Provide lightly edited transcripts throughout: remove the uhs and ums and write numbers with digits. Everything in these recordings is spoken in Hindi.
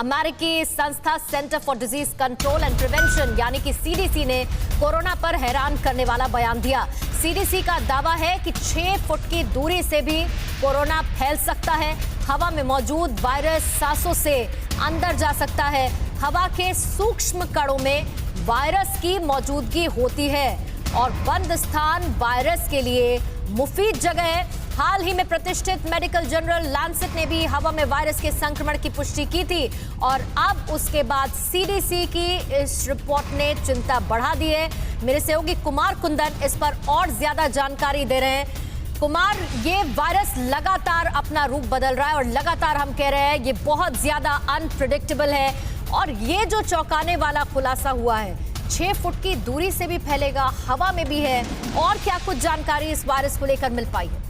अमेरिकी संस्था centre for disease control and prevention यानी कि सीडीसी ने कोरोना पर हैरान करने वाला बयान दिया। सीडीसी का दावा है कि 6 फुट की दूरी से भी कोरोना फैल सकता है। हवा में मौजूद वायरस सांसों से अंदर जा सकता है। हवा के सूक्ष्म कणों में वायरस की मौजूदगी होती है और बंद स्थान वायरस के लिए मुफीद जगह है। हाल ही में प्रतिष्ठित मेडिकल जर्नल लैंसेट ने भी हवा में वायरस के संक्रमण की पुष्टि की थी और अब उसके बाद सीडीसी की इस रिपोर्ट ने चिंता बढ़ा दी है। मेरे सहयोगी कुमार कुंदन इस पर और ज्यादा जानकारी दे रहे हैं। कुमार, ये वायरस लगातार अपना रूप बदल रहा है और लगातार हम कह रहे हैं ये बहुत ज्यादा अनप्रिडिक्टेबल है और ये जो चौंकाने वाला खुलासा हुआ है 6 फुट की दूरी से भी फैलेगा, हवा में भी है, और क्या कुछ जानकारी इस वायरस को लेकर मिल पाई है?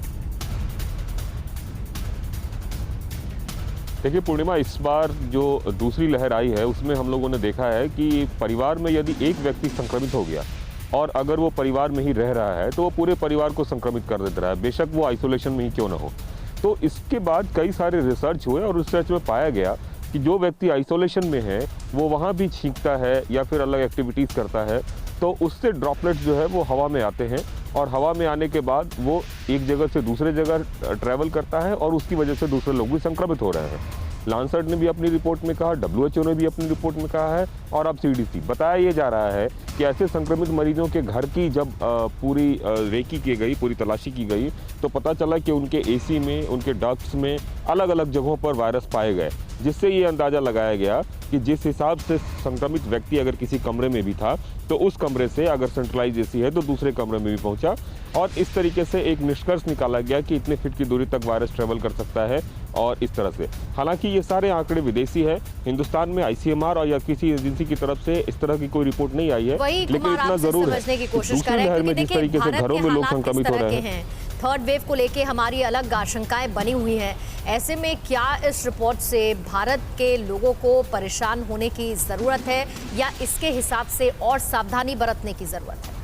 देखिए पूर्णिमा, इस बार जो दूसरी लहर आई है उसमें हम लोगों ने देखा है कि परिवार में यदि एक व्यक्ति संक्रमित हो गया और अगर वो परिवार में ही रह रहा है तो वो पूरे परिवार को संक्रमित कर देता है, बेशक वो आइसोलेशन में ही क्यों ना हो। तो इसके बाद कई सारे रिसर्च हुए और रिसर्च में पाया गया कि जो व्यक्ति आइसोलेशन में है वो वहाँ भी छींकता है या फिर अलग एक्टिविटीज़ करता है तो उससे ड्रॉपलेट्स जो है वो हवा में आते हैं और हवा में आने के बाद वो एक जगह से दूसरे जगह ट्रैवल करता है और उसकी वजह से दूसरे लोग भी संक्रमित हो रहे हैं। लांसेट ने भी अपनी रिपोर्ट में कहा, WHO ने भी अपनी रिपोर्ट में कहा है और अब सीडीसी। बताया ये जा रहा है कि ऐसे संक्रमित मरीजों के घर की जब पूरी रेकी की गई, पूरी तलाशी की गई तो पता चला कि उनके एसी में, उनके डक्ट्स में अलग अलग जगहों पर वायरस पाए गए, जिससे ये अंदाज़ा लगाया गया कि जिस हिसाब से संक्रमित व्यक्ति अगर किसी कमरे में भी था तो उस कमरे से अगर सेंट्रलाइज एसी है तो दूसरे कमरे में भी पहुंचा और इस तरीके से एक निष्कर्ष निकाला गया कि इतने फीट की दूरी तक वायरस ट्रेवल कर सकता है। और इस तरह से हालांकि ये सारे आंकड़े विदेशी है, हिंदुस्तान में ICMR और या किसी एजेंसी की तरफ से इस तरह की कोई रिपोर्ट नहीं आई है, लेकिन इतना जरूर है कि दूसरी लहर में जिस तरीके से घरों में लोग संक्रमित हो रहे हैं, थर्ड वेव को लेके हमारी अलग आशंकाएं बनी हुई हैं। ऐसे में क्या इस रिपोर्ट से भारत के लोगों को परेशान होने की जरूरत है या इसके हिसाब से और सावधानी बरतने की जरूरत है?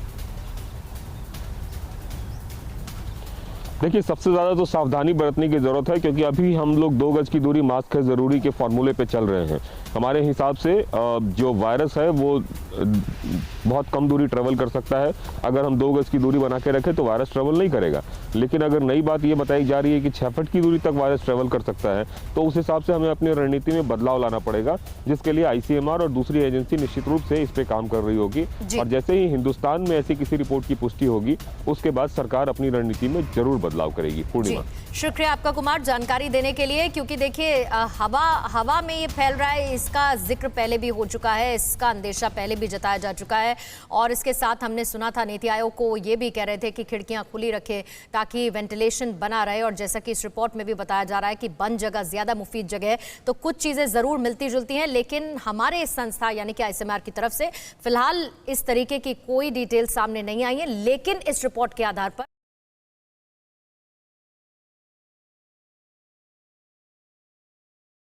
देखिए सबसे ज़्यादा तो सावधानी बरतने की ज़रूरत है क्योंकि अभी हम लोग 2 गज की दूरी मास्क है ज़रूरी के फॉर्मूले पे चल रहे हैं। हमारे हिसाब से जो वायरस है वो बहुत कम दूरी ट्रेवल कर सकता है। अगर हम 2 गज की दूरी बना के रखें तो वायरस ट्रेवल नहीं करेगा, लेकिन अगर नई बात ये बताई जा रही है कि 6 फुट की दूरी तक वायरस ट्रेवल कर सकता है तो उस हिसाब से हमें अपनी रणनीति में बदलाव लाना पड़ेगा, जिसके लिए ICMR और दूसरी एजेंसी निश्चित रूप से इस पर काम कर रही होगी। और जैसे ही हिंदुस्तान में ऐसी किसी रिपोर्ट की पुष्टि होगी उसके बाद सरकार अपनी रणनीति में जरूर बदलाव करेगी। पूर्णिमा, शुक्रिया आपका कुमार जानकारी देने के लिए, क्योंकि देखिए हवा में ये फैल रहा है, इसका जिक्र पहले भी हो चुका है, इसका अंदेशा पहले भी जताया जा चुका है और इसके साथ हमने सुना था नीति आयोग को ये भी कह रहे थे कि खिड़कियां खुली रखें ताकि वेंटिलेशन बना रहे और जैसा कि इस रिपोर्ट में भी बताया जा रहा है कि बंद जगह ज्यादा मुफीद जगह है। तो कुछ चीजें जरूर मिलती जुलती हैं, लेकिन हमारे इस संस्था यानी कि ICMR की तरफ से फिलहाल इस तरीके की कोई डिटेल सामने नहीं आई है, लेकिन इस रिपोर्ट के आधार पर